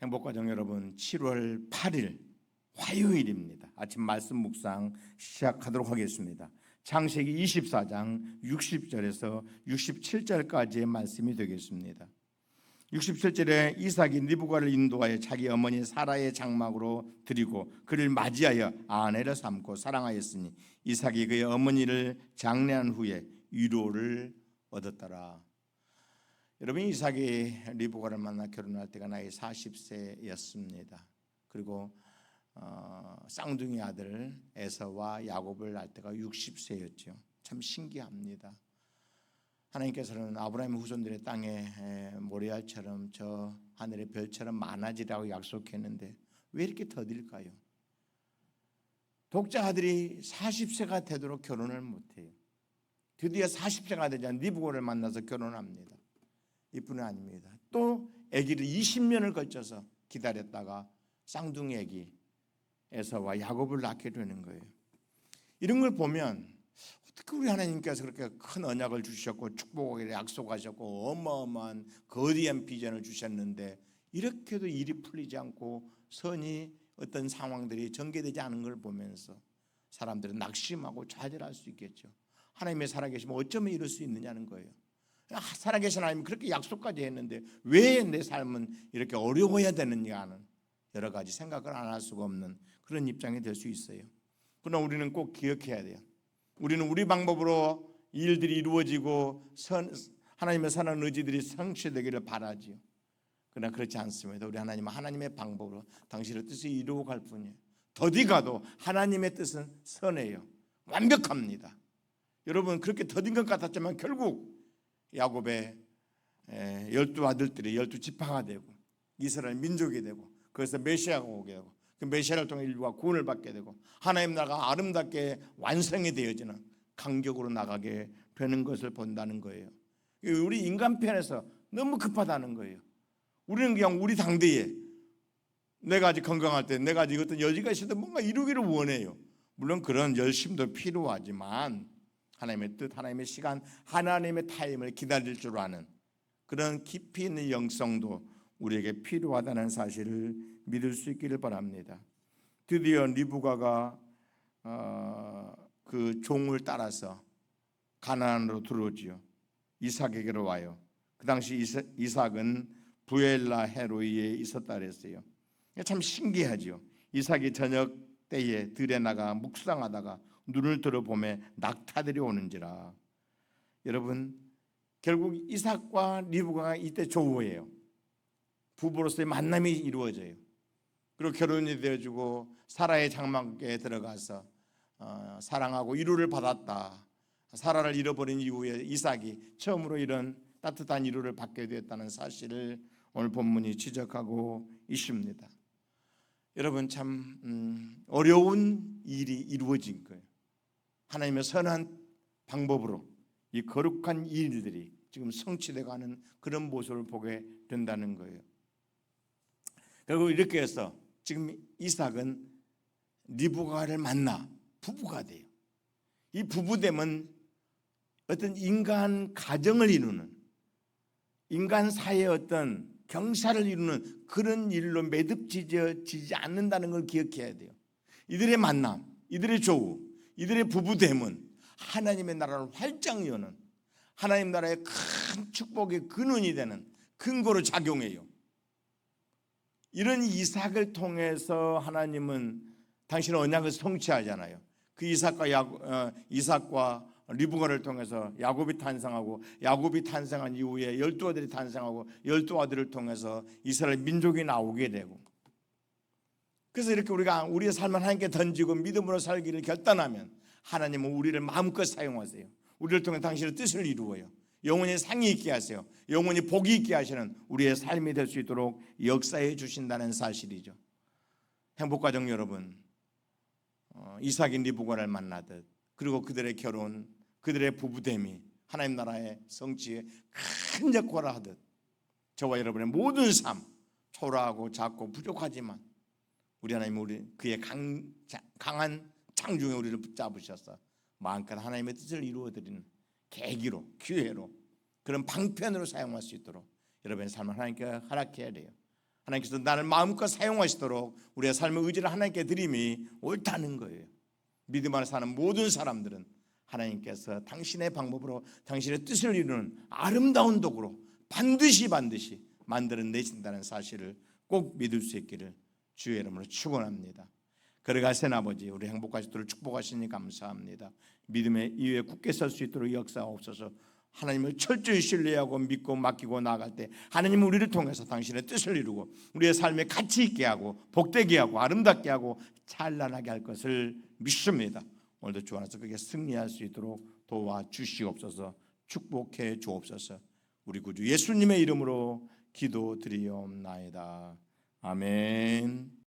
행복가정 여러분, 7월 8일 화요일입니다. 아침 말씀 묵상 시작하도록 하겠습니다. 창세기 24장 60절에서 67절까지의 말씀이 되겠습니다. 67절에 이삭이 리브가를 인도하여 자기 어머니 사라의 장막으로 드리고 그를 맞이하여 아내를 삼고 사랑하였으니 이삭이 그의 어머니를 장례한 후에 위로를 얻었더라. 여러분, 이삭이 리브가를 만나 결혼할 때가 나이 40세였습니다. 그리고 쌍둥이 아들 에서와 야곱을 낳을 때가 60세였죠. 참 신기합니다. 하나님께서는 아브라함의 후손들의 땅에 모리알처럼 저 하늘의 별처럼 많아지라고 약속했는데 왜 이렇게 더딜까요? 독자 아들이 40세가 되도록 결혼을 못해요. 드디어 40세가 되자 리브가를 만나서 결혼합니다. 이뿐이 아닙니다. 또 아기를 20년을 걸쳐서 기다렸다가 쌍둥이 아기 에서와 야곱을 낳게 되는 거예요. 이런 걸 보면 어떻게 우리 하나님께서 그렇게 큰 언약을 주셨고 축복을 약속하셨고 어마어마한 거대한 비전을 주셨는데 이렇게도 일이 풀리지 않고 선이 어떤 상황들이 전개되지 않은 걸 보면서 사람들은 낙심하고 좌절할 수 있겠죠. 하나님의 살아계시면 어쩌면 이럴 수 있느냐는 거예요. 살아계신 하나님이 그렇게 약속까지 했는데 왜 내 삶은 이렇게 어려워야 되느냐 하는 여러 가지 생각을 안 할 수가 없는 그런 입장이 될 수 있어요. 그러나 우리는 꼭 기억해야 돼요. 우리는 우리 방법으로 일들이 이루어지고 하나님의 선한 의지들이 성취되기를 바라지요. 그러나 그렇지 않습니다. 우리 하나님은 하나님의 방법으로 당신의 뜻을 이루어 갈 뿐이에요. 더디 가도 하나님의 뜻은 선해요. 완벽합니다. 여러분, 그렇게 더딘 것 같았지만 결국 야곱의 12 아들들이 12지파가 되고 이스라엘 민족이 되고 그래서 메시아가 오게 되고 그 메시아를 통해 인류가 구원을 받게 되고 하나님 나라가 아름답게 완성이 되어지는 간격으로 나가게 되는 것을 본다는 거예요. 우리 인간 편에서 너무 급하다는 거예요. 우리는 그냥 우리 당대에 내가 아직 건강할 때 내가 아직 어떤 여지가 있어도 뭔가 이루기를 원해요. 물론 그런 열심도 필요하지만 하나님의 뜻, 하나님의 시간, 하나님의 타임을 기다릴 줄 아는 그런 깊이 있는 영성도 우리에게 필요하다는 사실을 믿을 수 있기를 바랍니다. 드디어 리브가가 그 종을 따라서 가나안으로 들어오지요. 이삭에게로 와요. 그 당시 이삭은 부엘라 헤로이에 있었다 그랬어요. 참 신기하죠. 이삭이 저녁 때에 들에 나가 묵상하다가 눈을 들어보매 낙타들이 오는지라. 여러분, 결국 이삭과 리브가가 이때 조우예요. 부부로서의 만남이 이루어져요. 그리고 결혼이 되어지고 사라의 장막에 들어가서 사랑하고 위로를 받았다. 사라를 잃어버린 이후에 이삭이 처음으로 이런 따뜻한 위로를 받게 되었다는 사실을 오늘 본문이 지적하고 있습니다. 여러분, 참 어려운 일이 이루어진 거예요. 하나님의 선한 방법으로 이 거룩한 일들이 지금 성취되어가는 그런 모습을 보게 된다는 거예요. 결국 이렇게 해서 지금 이삭은 리브가를 만나 부부가 돼요. 이 부부됨은 어떤 인간 가정을 이루는 인간 사회의 어떤 경사를 이루는 그런 일로 매듭지지 않는다는 걸 기억해야 돼요. 이들의 만남, 이들의 조우, 이들의 부부됨은 하나님의 나라를 활짝 여는 하나님 나라의 큰 축복의 근원이 되는 근거로 작용해요. 이런 이삭을 통해서 하나님은 당신의 언약을 성취하잖아요. 그 이삭과 리브가를 통해서 야곱이 탄생하고 야곱이 탄생한 이후에 12아들이 탄생하고 12아들을 통해서 이스라엘 민족이 나오게 되고 그래서 이렇게 우리가 우리의 삶을 하나님께 던지고 믿음으로 살기를 결단하면 하나님은 우리를 마음껏 사용하세요. 우리를 통해 당신의 뜻을 이루어요. 영원히 상이 있게 하세요. 영원히 복이 있게 하시는 우리의 삶이 될 수 있도록 역사해 주신다는 사실이죠. 행복가정 여러분, 이삭이 리브가를 만나듯 그리고 그들의 결혼, 그들의 부부됨이 하나님 나라의 성취에 큰 역할을 하듯 저와 여러분의 모든 삶 초라하고 작고 부족하지만 우리 하나님은 그의 강한 창중에 우리를 붙잡으셔서 마음껏 하나님의 뜻을 이루어드리는 계기로, 기회로 그런 방편으로 사용할 수 있도록 여러분의 삶을 하나님께 허락해야 돼요. 하나님께서 나를 마음껏 사용하시도록 우리의 삶의 의지를 하나님께 드림이 옳다는 거예요. 믿음 안에 사는 모든 사람들은 하나님께서 당신의 방법으로 당신의 뜻을 이루는 아름다운 도구로 반드시 만들어내신다는 사실을 꼭 믿을 수 있기를 주의 이름으로 축원합니다. 걸어가신 아버지, 우리 행복하시도록 축복하시니 감사합니다. 믿음의 이유에 굳게 설 수 있도록 역사하옵소서. 하나님을 철저히 신뢰하고 믿고 맡기고 나아갈 때 하나님은 우리를 통해서 당신의 뜻을 이루고 우리의 삶에 가치 있게 하고 복되게 하고 아름답게 하고 찬란하게 할 것을 믿습니다. 오늘도 주 안에서 그게 승리할 수 있도록 도와주시옵소서. 축복해 주옵소서. 우리 구주 예수님의 이름으로 기도드리옵나이다. 아멘.